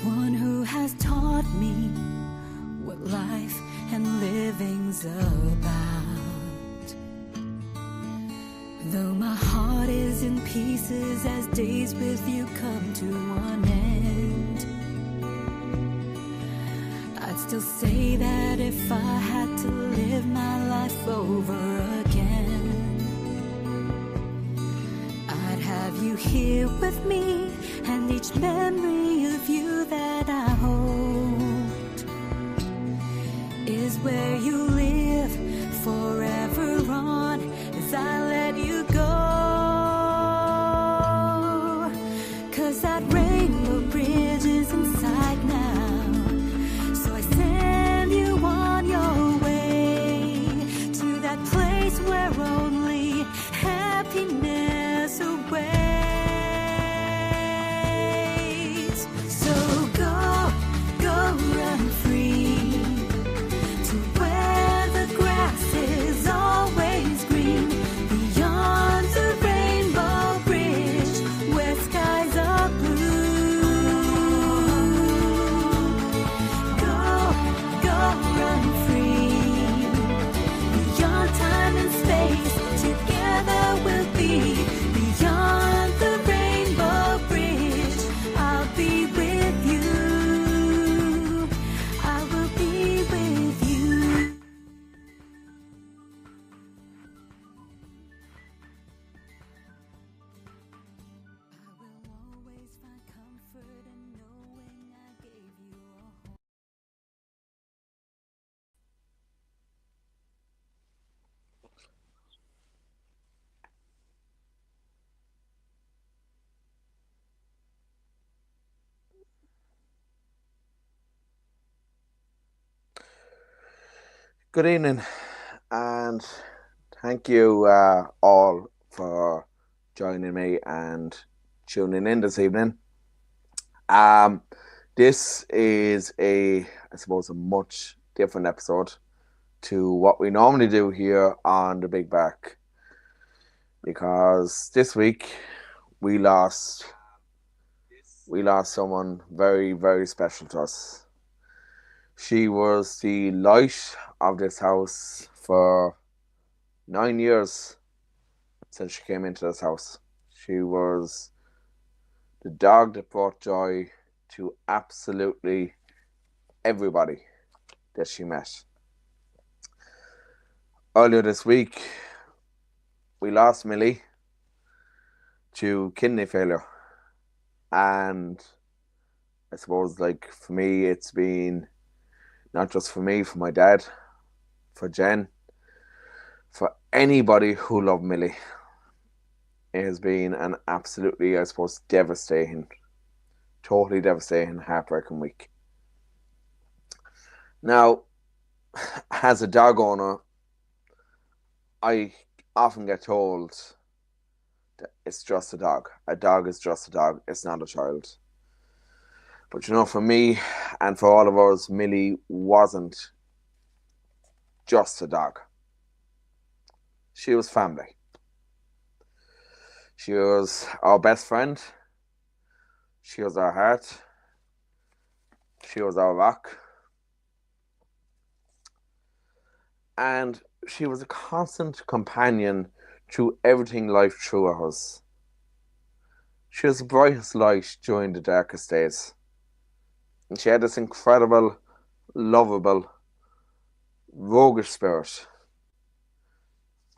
one who has taught me what life and living's about. Though my heart is in pieces as days with you come to an end, I'd still say that if I had to live my life over again, I'd have you here with me, and each memory of you that I hold is where you live forever on as I let you go. 'Cause that rainbow bridge is in sight now, so I send you on your way to that place where only happiness awaits. So go run free to where the grass is always green, beyond the rainbow bridge where skies are blue. Go run free, beyond time and space, together we'll be beyond the rainbow bridge. I'll be with you, I will be with you. I will always find comfort in knowing I gave you a home. Good evening, and thank you all for joining me and tuning in this evening. This is I suppose, a much different episode to what we normally do here on the Big Back, because this week we lost someone very, very special to us. She was the light of this house for 9 years since she came into this house. She was the dog that brought joy to absolutely everybody that she met. Earlier this week, we lost Millie to kidney failure. And I suppose, like, for me, it's been, not just for me, for my dad, for Jen, for anybody who loved Millie, it has been an absolutely, I suppose, totally devastating, heartbreaking week. Now, as a dog owner, I often get told that it's just a dog. A dog is just a dog. It's not a child. But for me and for all of us, Millie wasn't just a dog. She was family. She was our best friend. She was our heart. She was our rock. And she was a constant companion through everything life threw at us. She was the brightest light during the darkest days. And she had this incredible, lovable, roguish spirit.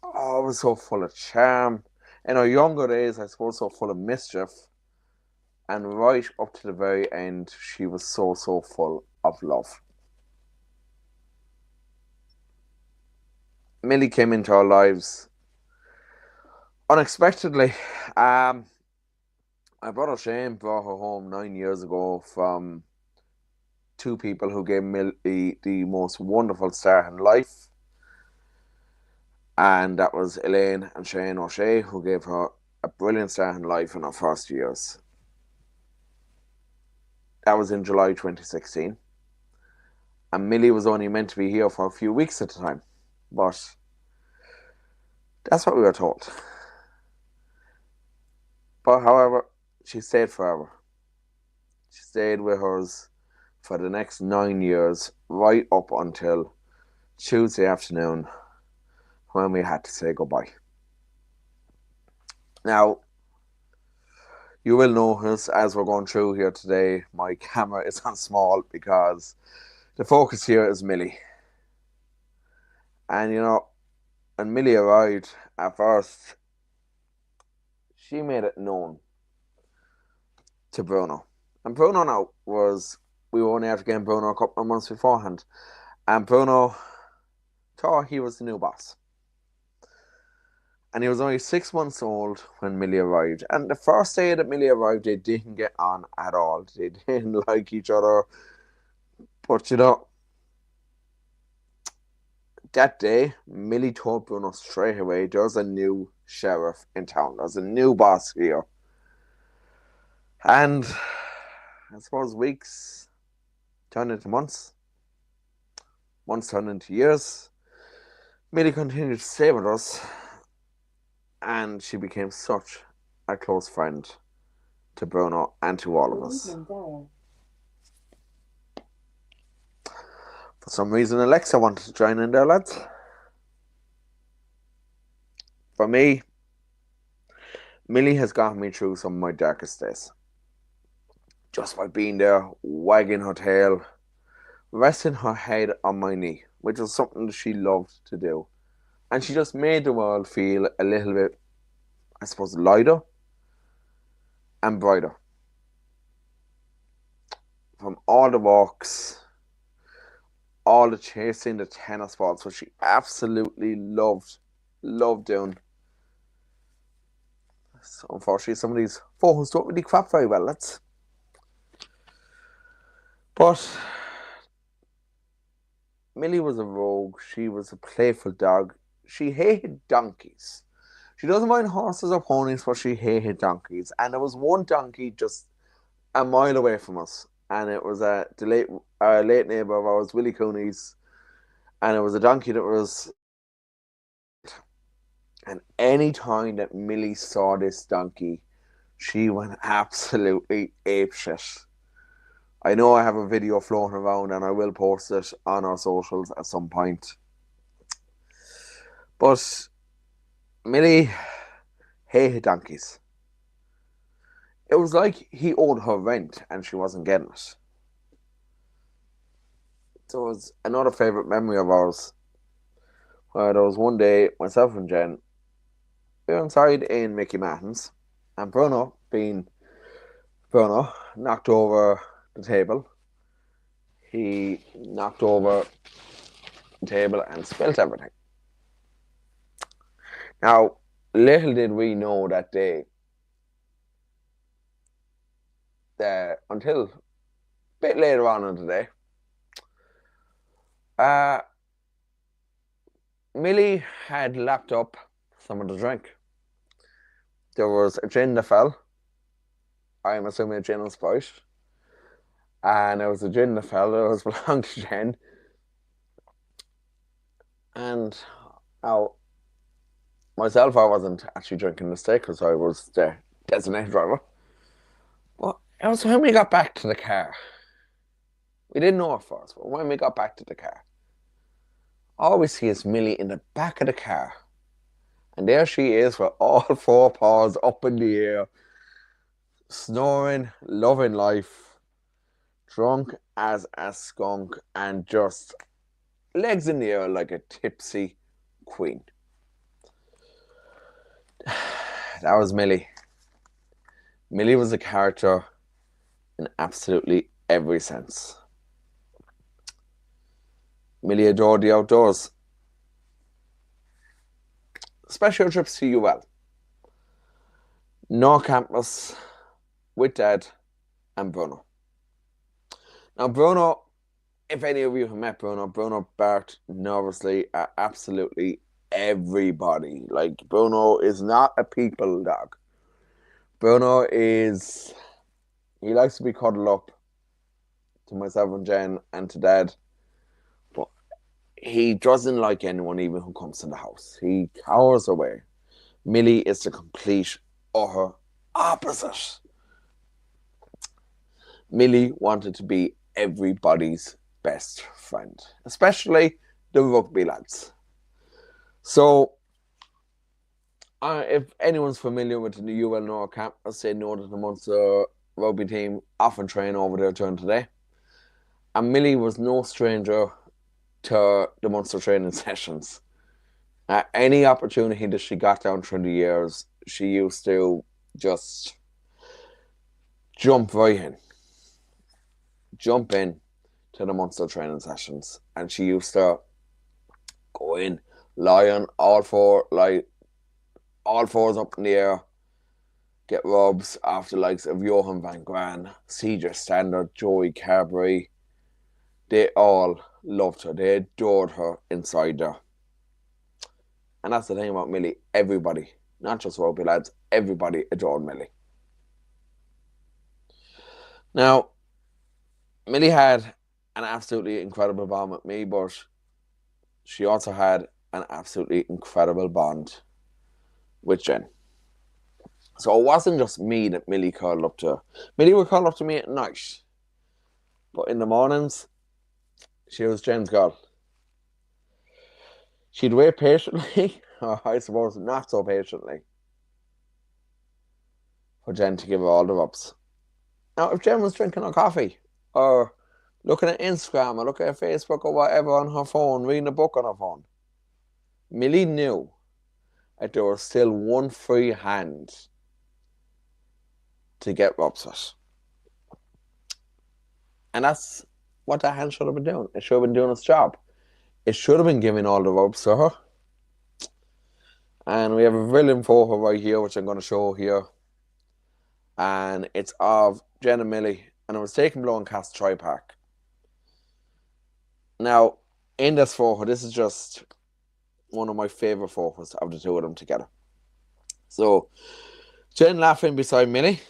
Always so full of charm. In her younger days, I suppose, so full of mischief. And right up to the very end, she was so full of love. Millie came into our lives unexpectedly. My brother Shane brought her home 9 years ago from two people who gave Millie the most wonderful start in life. And that was Elaine and Shane O'Shea, who gave her a brilliant start in life in her first years. That was in July 2016. And Millie was only meant to be here for a few weeks at the time. But that's what we were told. But however, she stayed forever. She stayed with us for the next 9 years, right up until Tuesday afternoon when we had to say goodbye. Now, you will notice as we're going through here today, my camera is on small because the focus here is Millie. And when Millie arrived, at first, she made it known to Bruno. And Bruno now we were only after getting Bruno a couple of months beforehand. And Bruno thought he was the new boss. And he was only 6 months old when Millie arrived. And the first day that Millie arrived, they didn't get on at all. They didn't like each other. But that day, Millie told Bruno straight away, there's a new sheriff in town. There's a new boss here. And I suppose weeks turned into months. Months turned into years. Millie continued to stay with us. And she became such a close friend to Bruno and to all of us. For some reason, Alexa wanted to join in there, lads. For me, Millie has gotten me through some of my darkest days. Just by being there, wagging her tail, resting her head on my knee, which was something that she loved to do. And she just made the world feel a little bit, I suppose, lighter and brighter. From all the walks, all the chasing the tennis balls, which she absolutely loved doing. So unfortunately, some of these photos don't really crop very well, lads. But Millie was a rogue. She was a playful dog. She hated donkeys. She doesn't mind horses or ponies, but she hated donkeys. And there was one donkey just a mile away from us. And it was the late neighbour of ours, Willie Cooney's. And it was a donkey that was... And any time that Millie saw this donkey, she went absolutely apeshit. I know I have a video floating around and I will post it on our socials at some point. But Millie hated donkeys. It was like he owed her rent and she wasn't getting it. So it was another favourite memory of ours. Where there was one day, myself and Jen, we were inside in Mickey Martin's, and Bruno, being Bruno, knocked over the table. He knocked over the table and spilt everything. Now, little did we know that day that until a bit later on in the day, Millie had lapped up some of the drink. There was a gin that fell. I'm assuming a gin and Sprite. And there was a gin that fell that was belonged to Jen. And myself, I wasn't actually drinking this day because I was the designated driver. But it was when we got back to the car. We didn't know at first, but when we got back to the car, all we see is Millie in the back of the car. And there she is with all four paws up in the air, snoring, loving life, drunk as a skunk, and just legs in the air like a tipsy queen. That was Millie. Millie was a character in absolutely every sense. Millie adored the outdoors. Special trips to UL. No campus with Dad and Bruno. Now Bruno, if any of you have met Bruno barked nervously at absolutely everybody. Like, Bruno is not a people dog. Bruno he likes to be cuddled up to myself and Jen and to Dad. But he doesn't like anyone even who comes to the house. He cowers away. Millie is the complete, utter opposite. Millie wanted to be everybody's best friend, especially the rugby lads. So, if anyone's familiar with the UL Nora campus, they know that the Munster rugby team often train over there during the day. And Millie was no stranger to the Munster training sessions. At any opportunity that she got down through the years, she used to just jump right in, jump in to the Munster training sessions, and she used to go in, lie on all fours up in the air, get rubs after the likes of Johan van Gran, CJ Standard, Joey Carberry. They all loved her. They adored her inside there. And that's the thing about Millie. Everybody, not just rugby lads, everybody adored Millie. Now, Millie had an absolutely incredible bond with me, but she also had an absolutely incredible bond with Jen. So it wasn't just me that Millie called up to. Millie would call up to me at night. But in the mornings, she was Jen's girl. She'd wait patiently, or I suppose not so patiently, for Jen to give her all the rubs. Now, if Jen was drinking her coffee, or looking at Instagram, or looking at Facebook, or whatever on her phone, reading a book on her phone, Millie knew that there was still one free hand to get rubs with. And that's what that hand should have been doing. It should have been doing its job. It should have been giving all the rubs to her. And we have a brilliant photo right here, which I'm going to show here. And it's of Jen and Millie. And it was taken below in Castletroy Park. Now, in this photo, this is just one of my favourite photos of the two of them together. So, Jen laughing beside Millie.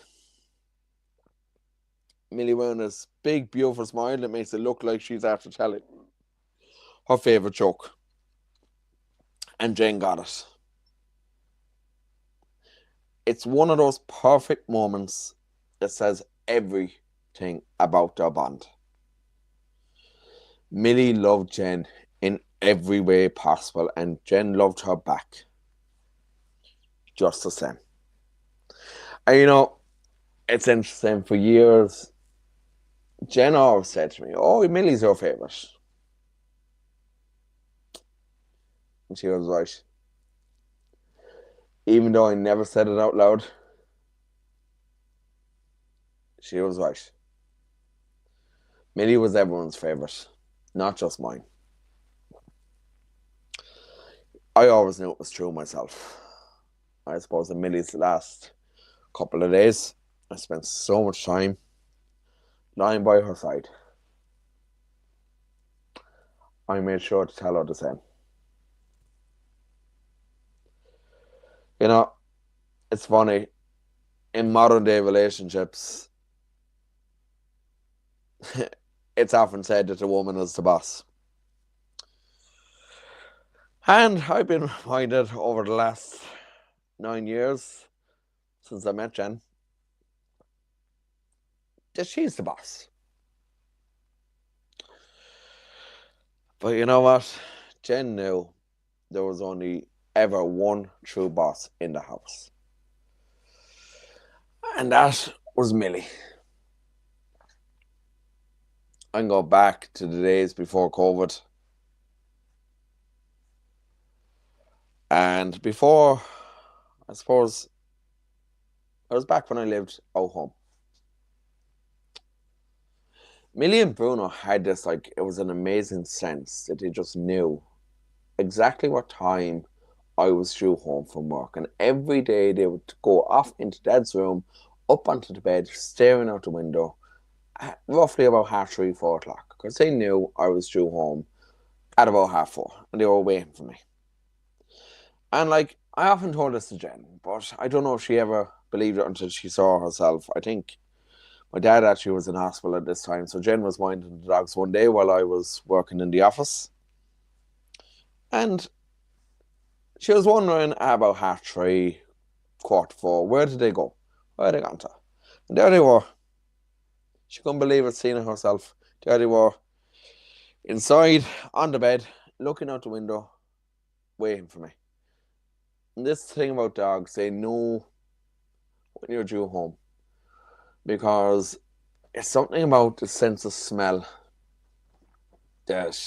Millie wearing this big, beautiful smile that makes it look like she's after telling her favourite joke. And Jen got it. It's one of those perfect moments that says everything about their bond. Millie loved Jen in every way possible, and Jen loved her back just the same. And it's interesting, for years, Jen always said to me, "Oh, Millie's your favourite." And she was right. Even though I never said it out loud, she was right. Millie was everyone's favourite, not just mine. I always knew it was true myself. I suppose in Millie's last couple of days, I spent so much time lying by her side. I made sure to tell her the same. It's funny. In modern day relationships, it's often said that the woman is the boss. And I've been reminded over the last 9 years since I met Jen that she's the boss. But you know what? Jen knew there was only ever one true boss in the house. And that was Millie. I can go back to the days before COVID. And before, I suppose, I was back when I lived out home. Millie and Bruno had this, it was an amazing sense that they just knew exactly what time I was due home from work. And every day they would go off into Dad's room, up onto the bed, staring out the window, at roughly about 3:30, 4 o'clock. Because they knew I was due home at about 4:30, and they were waiting for me. And I often told this to Jen, but I don't know if she ever believed it until she saw herself. I think my dad actually was in hospital at this time, so Jen was minding the dogs one day while I was working in the office. And she was wondering about 3:30, 4:45, where did they go? Where had they gone to? And there they were, She couldn't believe it seeing it herself. There they were, inside, on the bed, looking out the window, waiting for me. And this thing about dogs, they know when you're due home. Because it's something about the sense of smell that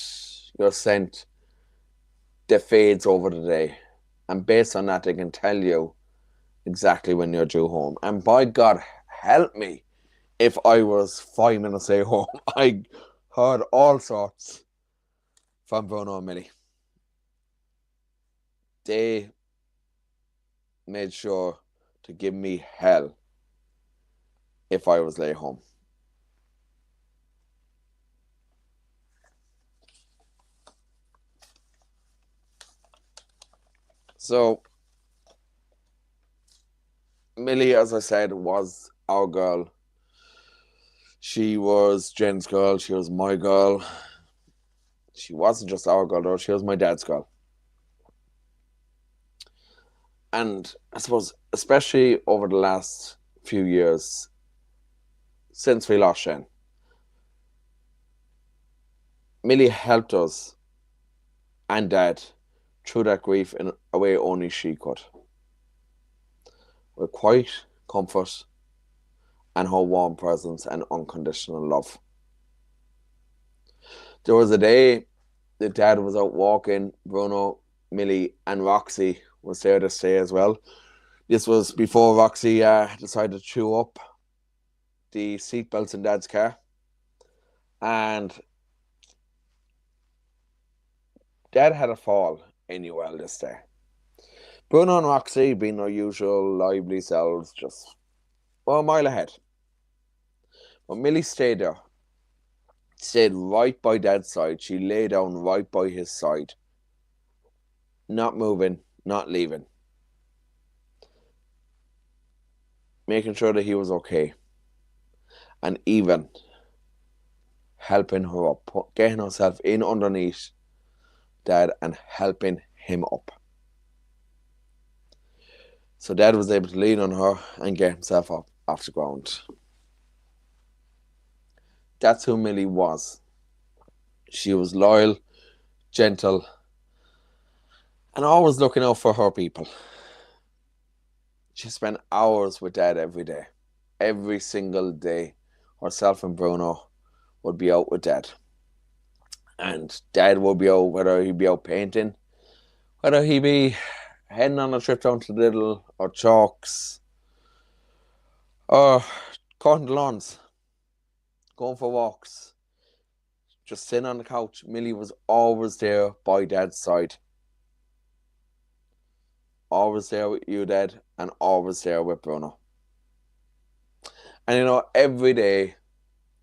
your scent that fades over the day. And based on that, they can tell you exactly when you're due home. And by God, help me if I was 5 minutes away home. I heard all sorts from Bruno and Millie. They made sure to give me hell if I was late home. So, Millie, as I said, was our girl. She was Jen's girl. She was my girl. She wasn't just our girl, though. She was my dad's girl. And I suppose, especially over the last few years, since we lost Jen, Millie helped us and Dad through that grief in a way only she could. With quiet comfort and her warm presence and unconditional love. There was a day that Dad was out walking, Bruno, Millie, and Roxy was there to stay as well. This was before Roxy decided to chew up the seatbelts in Dad's car. And Dad had a fall in UL this day. Bruno and Roxy, being their usual lively selves, just a mile ahead. But Millie stayed there. Stayed right by Dad's side. She lay down right by his side. Not moving, not leaving. Making sure that he was okay. And even helping her up. Getting herself in underneath Dad and helping him up. So Dad was able to lean on her and get himself up off the ground. That's who Millie was. She was loyal, gentle, and always looking out for her people. She spent hours with Dad every day. Every single day, herself and Bruno would be out with Dad. And Dad would be out, whether he'd be out painting, whether he'd be heading on a trip down to Lidl or Chalks, or cutting the lawns, going for walks, just sitting on the couch. Millie was always there by Dad's side. Always there with you, Dad, and always there with Bruno. And every day,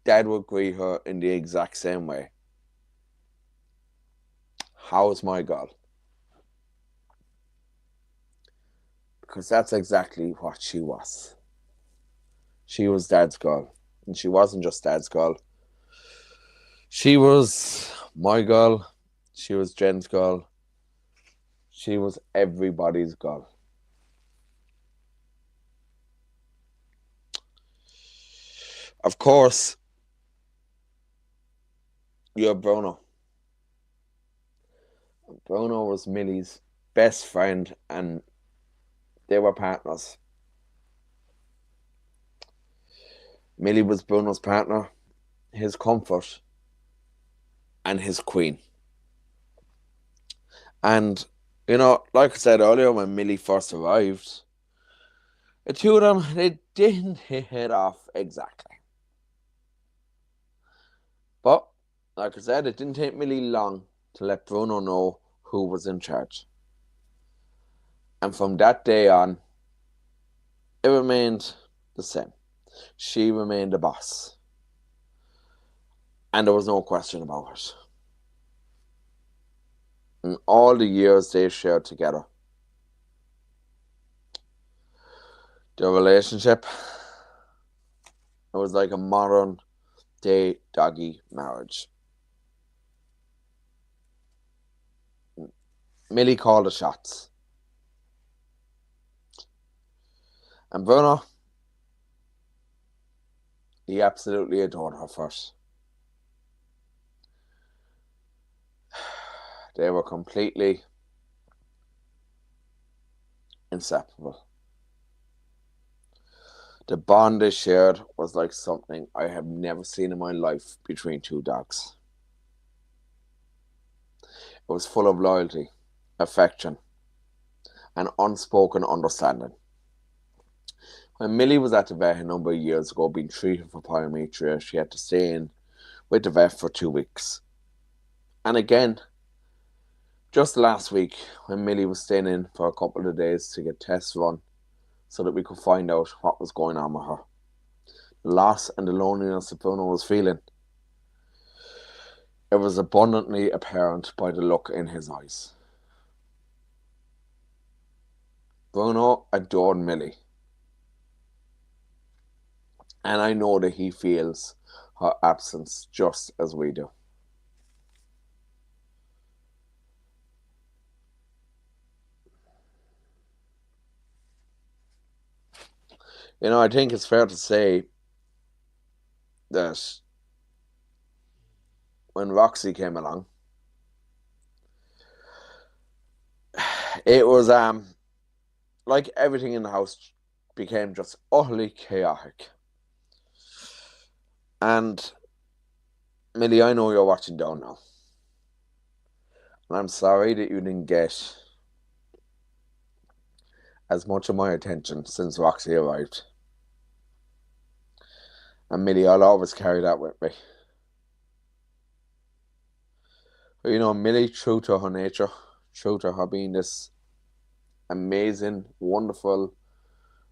Dad would greet her in the exact same way. How's my girl? Because that's exactly what she was. She was Dad's girl. And she wasn't just Dad's girl. She was my girl. She was Jen's girl. She was everybody's girl. Of course, you have Bruno. Bruno was Millie's best friend and they were partners. Millie was Bruno's partner, his comfort, and his queen. And, like I said earlier, when Millie first arrived, the two of them, they didn't hit it off exactly. But, like I said, it didn't take Millie long to let Bruno know who was in charge. And from that day on, it remained the same. She remained the boss. And there was no question about it. In all the years they shared together, their relationship, it was like a modern day doggy marriage. Millie called the shots. And Bruno, He absolutely adored her first. They were completely inseparable. The bond they shared was like something I have never seen in my life between two dogs. It was full of loyalty, affection, and unspoken understanding. When Millie was at the vet a number of years ago being treated for pyometria, she had to stay in with the vet for 2 weeks. And again, just last week, when Millie was staying in for a couple of days to get tests run so that we could find out what was going on with her, the loss and the loneliness that Bruno was feeling, it was abundantly apparent by the look in his eyes. Bruno adored Millie, and I know that he feels her absence just as we do. I think it's fair to say that when Roxy came along, it was like everything in the house became just utterly chaotic. And Millie, I know you're watching down now. And I'm sorry that you didn't get as much of my attention since Roxy arrived. And Millie, I'll always carry that with me. But Millie, true to her nature, true to her being this amazing, wonderful,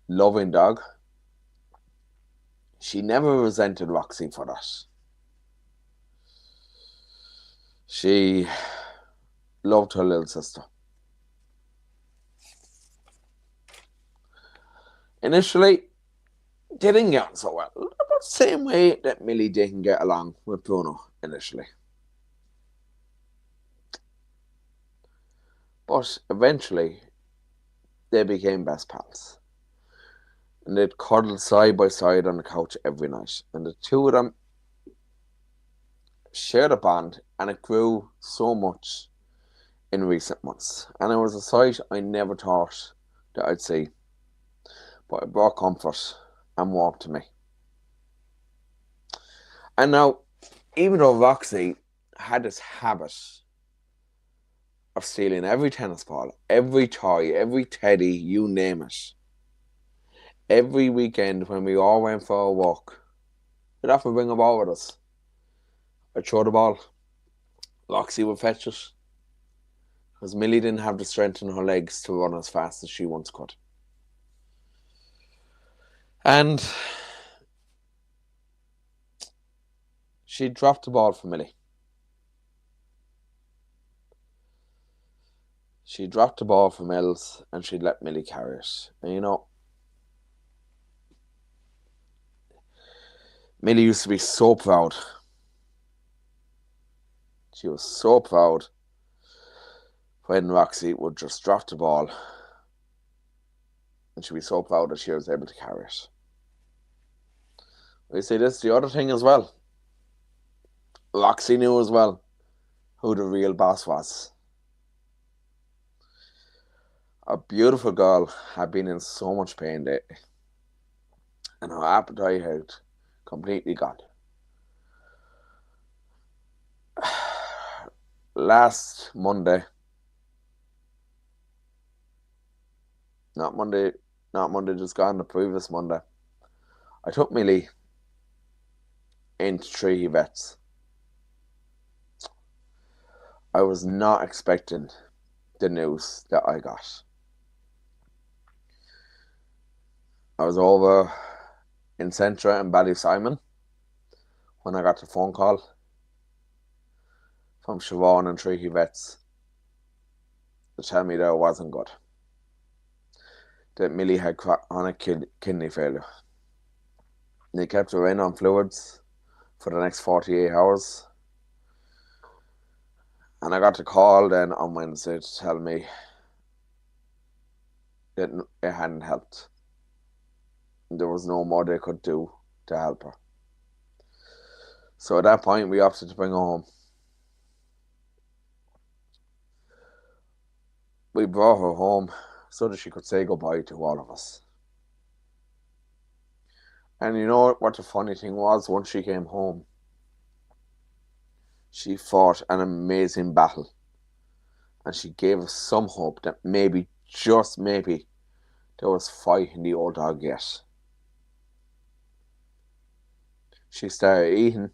loving dog, she never resented Roxy for that. She loved her little sister. Initially, they didn't get on so well. About the same way that Millie didn't get along with Bruno initially. But eventually, they became best pals. And they'd cuddle side by side on the couch every night. And the two of them shared a bond, and it grew so much in recent months. And it was a sight I never thought that I'd see. But it brought comfort and warmth to me. And now, even though Roxy had this habit of stealing every tennis ball, every toy, every teddy, you name it, every weekend when we all went for a walk, we'd often bring a ball with us. I'd throw the ball. Roxy would fetch it. Because Millie didn't have the strength in her legs to run as fast as she once could. And she dropped the ball for Millie. She dropped the ball for Mills and she'd let Millie carry it. And Millie used to be so proud. She was so proud when Roxy would just drop the ball. And she'd be so proud that she was able to carry it. We see this, the other thing as well. Roxy knew as well who the real boss was. A beautiful girl had been in so much pain lately. And her appetite had completely gone. Last Monday, not Monday just gone, the previous Monday, I took Millie into Tree Vets. I was not expecting the news that I got. I was over in Centra and Ballysimon when I got the phone call from Siobhan and Tree Vets to tell me that it wasn't good. That Millie had chronic kidney failure. And they kept her in on fluids for the next 48 hours. And I got the call then on Wednesday to tell me that it hadn't helped. There was no more they could do to help her. So at that point, we opted to bring her home. We brought her home so that she could say goodbye to all of us. And you know what the funny thing was? Once she came home, she fought an amazing battle. And she gave us some hope that maybe, just maybe, there was fight in the old dog yet. She started eating,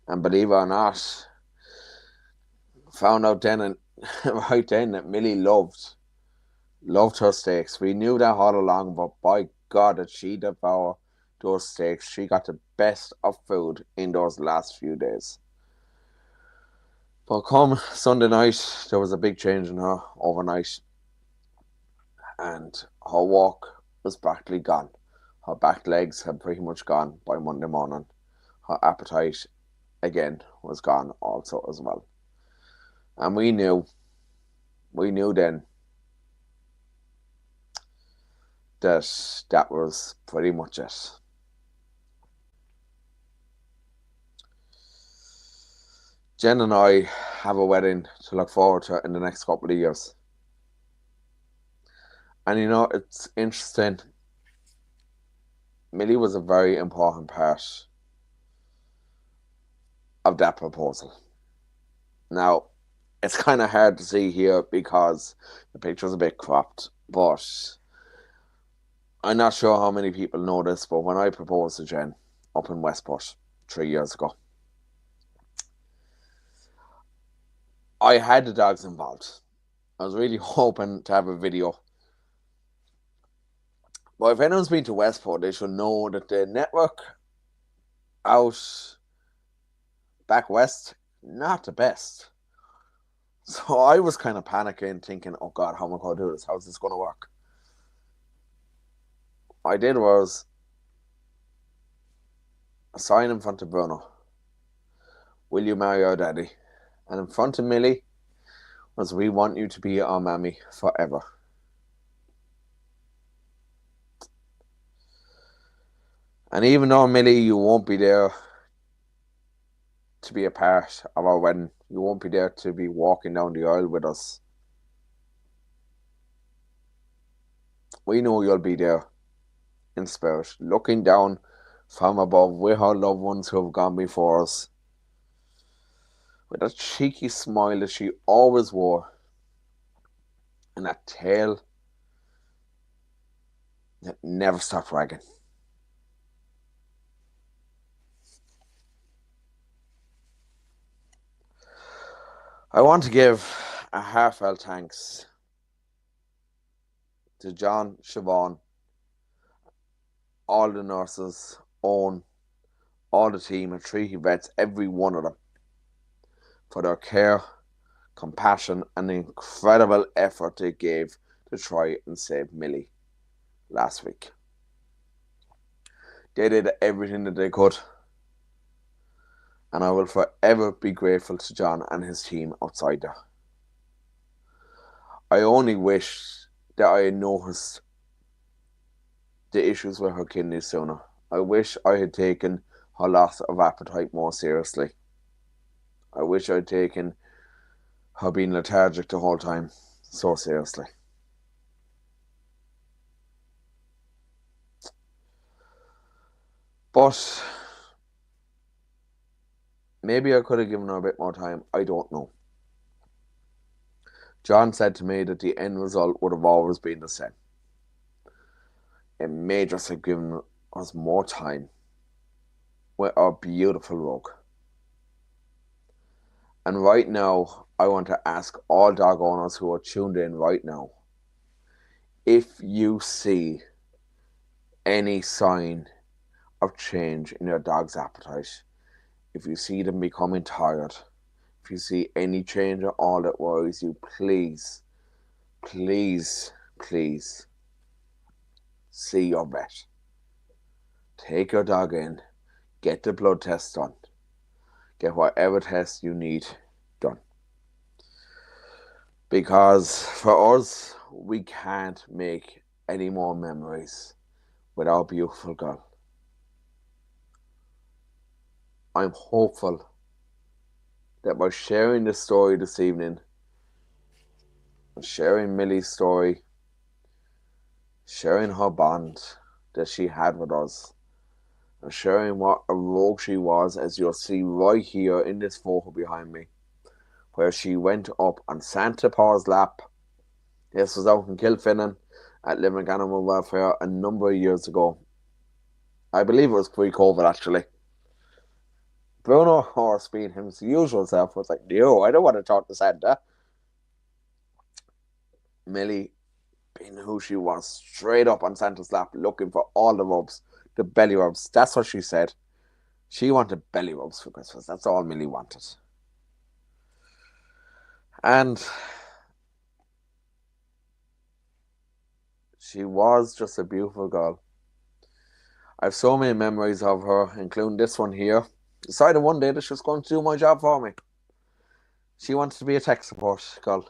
and believe it or not, found out then and right then that Millie loved her steaks. We knew that all along, but by God, did she devour those steaks. She got the best of food in those last few days. But come Sunday night, there was a big change in her overnight, and her walk was practically gone. Her back legs had pretty much gone by Monday morning. Her appetite, again, was gone also as well. And we knew then that that was pretty much it. Jen and I have a wedding to look forward to in the next couple of years. And you know, it's interesting. Millie was a very important part of that proposal. Now, it's kind of hard to see here because the picture's a bit cropped, but I'm not sure how many people know this, but when I proposed to Jen up in Westport 3 years ago, I had the dogs involved. I was really hoping to have a video. But if anyone's been to Westport, they should know that the network out back west, not the best. So I was kind of panicking, thinking, oh God, how am I going to do this? How's this going to work? What I did was a sign in front of Bruno. Will you marry our daddy? And in front of Millie was, we want you to be our mammy forever. And even though, Millie, you won't be there to be a part of our wedding, you won't be there to be walking down the aisle with us, we know you'll be there in spirit, looking down from above with our loved ones who have gone before us, with that cheeky smile that she always wore, and that tail that never stopped wagging. I want to give a heartfelt thanks to John, Siobhan, all the nurses, Owen, all the team at Treaty Vets, every one of them, for their care, compassion, and the incredible effort they gave to try and save Millie last week. They did everything that they could, and I will forever be grateful to John and his team outside there. I only wish that I had noticed the issues with her kidneys sooner. I wish I had taken her loss of appetite more seriously. I wish I had taken her being lethargic the whole time so seriously. But maybe I could have given her a bit more time. I don't know. John said to me that the end result would have always been the same. It may just have given us more time with our beautiful Rogue. And right now, I want to ask all dog owners who are tuned in right now, if you see any sign of change in your dog's appetite, if you see them becoming tired, if you see any change at all that worries you, please, please, please see your vet. Take your dog in, get the blood test done, get whatever test you need done. Because for us, we can't make any more memories with our beautiful girl. I'm hopeful that by sharing this story this evening, sharing Millie's story, sharing her bond that she had with us, and sharing what a rogue she was, as you'll see right here in this photo behind me, where she went up on Santa Paul's lap. This was out in Kilfinnan at Limerick Animal Welfare a number of years ago. I believe it was pre-COVID, actually. Bruno Horse, being his usual self, was like, no, I don't want to talk to Santa. Millie, being who she was, straight up on Santa's lap, looking for all the rubs, the belly rubs. That's what she said. She wanted belly rubs for Christmas. That's all Millie wanted. And she was just a beautiful girl. I have so many memories of her, including this one here. Decided one day that she was going to do my job for me. She wanted to be a tech support girl.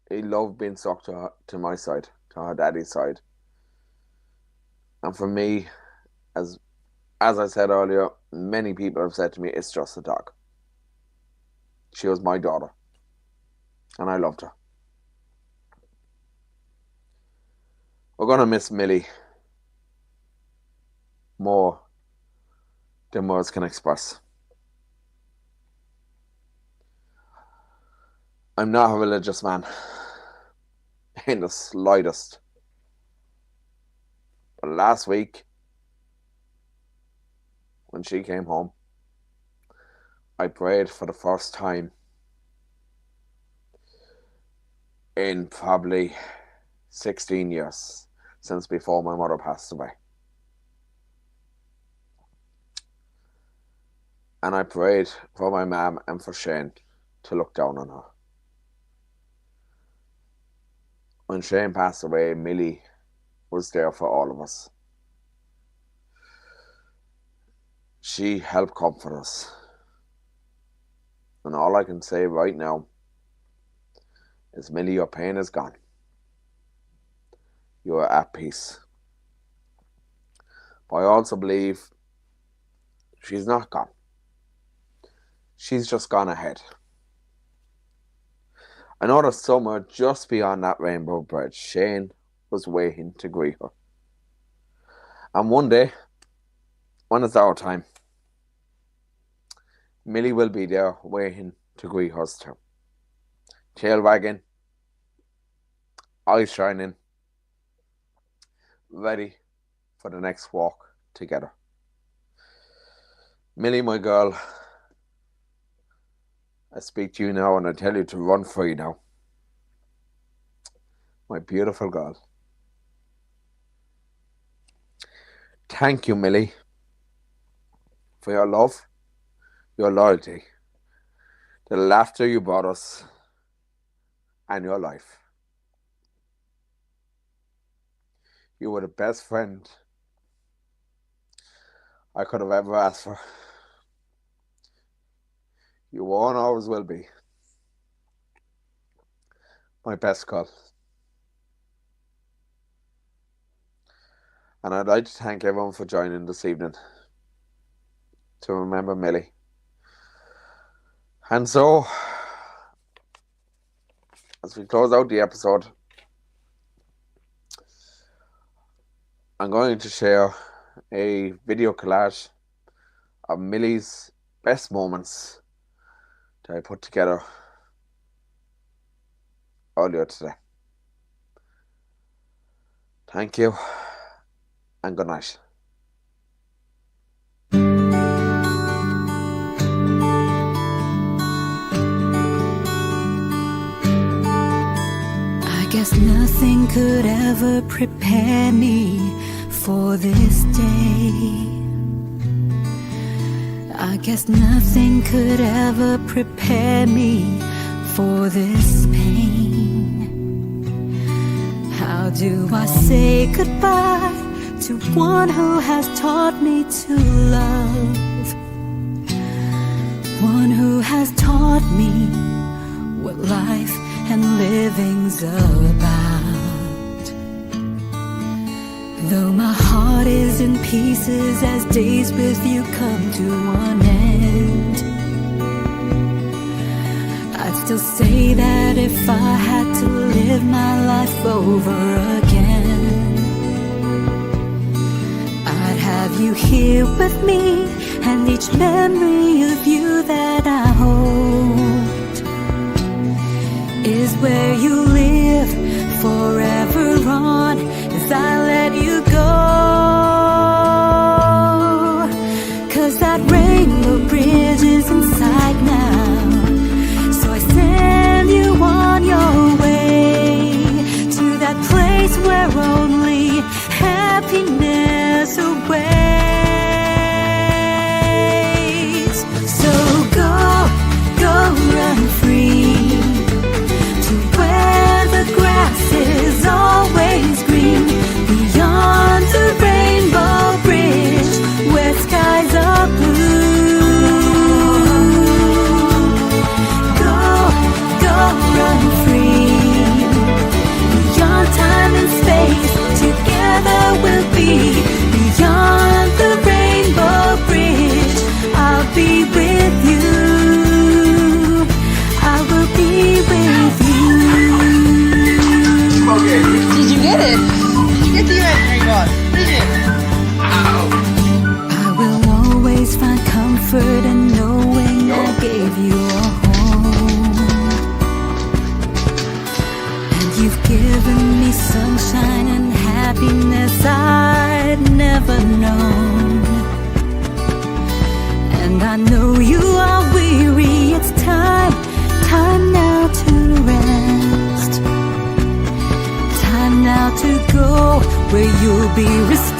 He loved being stuck to my side, to her daddy's side. And for me, as I said earlier, many people have said to me, it's just a dog. She was my daughter. And I loved her. We're going to miss Millie more than words can express. I'm not a religious man in the slightest. But last week, when she came home, I prayed for the first time in probably 16 years since before my mother passed away. And I prayed for my mum and for Shane to look down on her. When Shane passed away, Millie was there for all of us. She helped comfort us. And all I can say right now is, Millie, your pain is gone. You are at peace. But I also believe she's not gone. She's just gone ahead. I know that somewhere just beyond that rainbow bridge, Shane was waiting to greet her. And one day, when it's our time, Millie will be there waiting to greet us too. Tail wagging, eyes shining, ready for the next walk together. Millie, my girl, I speak to you now and I tell you to run free now. My beautiful girl. Thank you, Millie, for your love, your loyalty, the laughter you brought us, and your life. You were the best friend I could have ever asked for. You were and always will be my best girl. And I'd like to thank everyone for joining this evening to remember Millie. And so, as we close out the episode, I'm going to share a video collage of Millie's best moments that I put together earlier today. Thank you and good night. I guess nothing could ever prepare me for this day. I guess nothing could ever prepare me for this pain. How do I say goodbye to one who has taught me to love? One who has taught me what life and living's about. Though my heart is in pieces as days with you come to an end, I'd still say that if I had to live my life over again, I'd have you here with me, and each memory of you that I hold is where you live forever on as I let you go. 'Cause that rainbow bridge is in sight now, so I send you on your way to that place where only happiness awaits. So go, go run free to where the grass is always green, beyond the rainbow bridge where skies are blue. Go, go run free, beyond time and space, together we'll be beyond the rainbow bridge. I'll be with you, I will be with you. Did you get it? Did you get the imaginary box? Did you? I will always find comfort in knowing I gave you a home, and you've given me sunshine and happiness I'd never known. And I know you are weary, it's time now to rest, time now to go where you'll be restored.